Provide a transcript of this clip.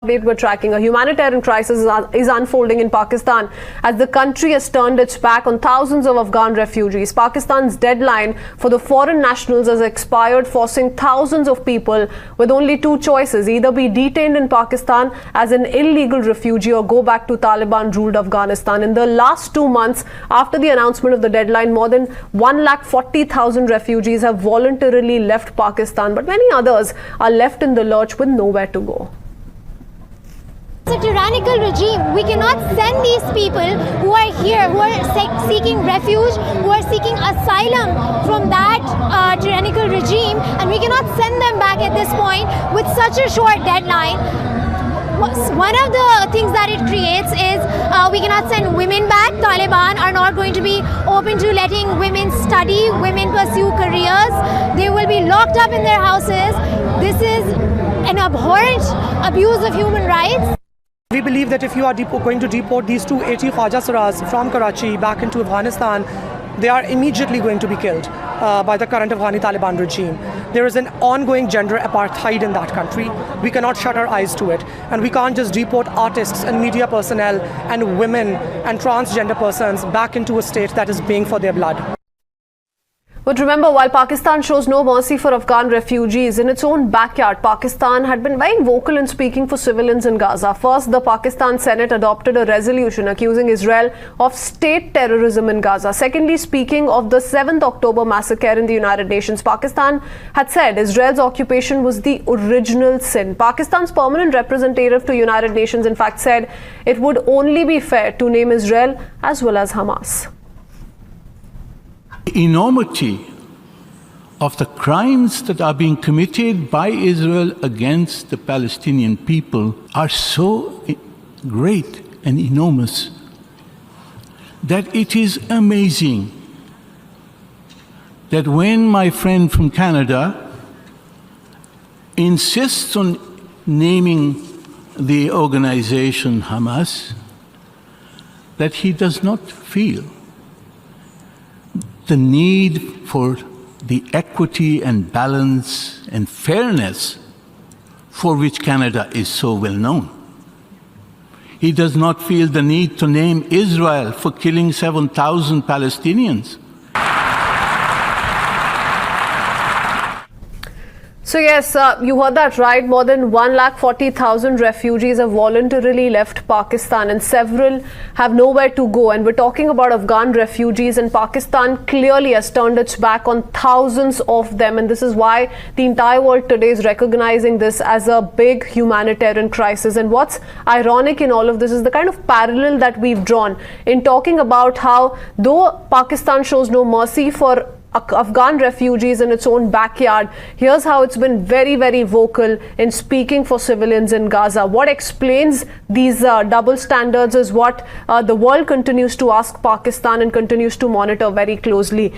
We're tracking a humanitarian crisis is unfolding in Pakistan as the country has turned its back on thousands of Afghan refugees. Pakistan's deadline for the foreign nationals has expired, forcing thousands of people with only two choices: either be detained in Pakistan as an illegal refugee or go back to Taliban-ruled Afghanistan. In the last 2 months after the announcement of the deadline, more than 140,000 refugees have voluntarily left Pakistan, but many others are left in the lurch with nowhere to go. It's a tyrannical regime. We cannot send these people who are here, who are seeking refuge, who are seeking asylum from that tyrannical regime, and we cannot send them back at this point with such a short deadline. One of the things that it creates is we cannot send women back. Taliban are not going to be open to letting women study, women pursue careers. They will be locked up in their houses. This is an abhorrent abuse of human rights. We believe that if you are going to deport these 280 Khwaja Saras from Karachi back into Afghanistan, they are immediately going to be killed by the current Afghani Taliban regime. There is an ongoing gender apartheid in that country. We cannot shut our eyes to it. And we can't just deport artists and media personnel and women and transgender persons back into a state that is paying for their blood. But remember, while Pakistan shows no mercy for Afghan refugees, in its own backyard, Pakistan had been very vocal in speaking for civilians in Gaza. First, the Pakistan Senate adopted a resolution accusing Israel of state terrorism in Gaza. Secondly, speaking of the 7th October massacre in the United Nations, Pakistan had said Israel's occupation was the original sin. Pakistan's permanent representative to United Nations, in fact, said it would only be fair to name Israel as well as Hamas. The enormity of the crimes that are being committed by Israel against the Palestinian people are so great and enormous that it is amazing that when my friend from Canada insists on naming the organization Hamas, that he does not feel the need for the equity and balance and fairness for which Canada is so well known. He does not feel the need to name Israel for killing 7,000 Palestinians. So yes, you heard that right. More than 140,000 refugees have voluntarily left Pakistan and several have nowhere to go. And we're talking about Afghan refugees, and Pakistan clearly has turned its back on thousands of them. And this is why the entire world today is recognizing this as a big humanitarian crisis. And what's ironic in all of this is the kind of parallel that we've drawn in talking about how though Pakistan shows no mercy for Afghan refugees in its own backyard, here's how it's been very, very vocal in speaking for civilians in Gaza. What explains these double standards is what the world continues to ask Pakistan and continues to monitor very closely.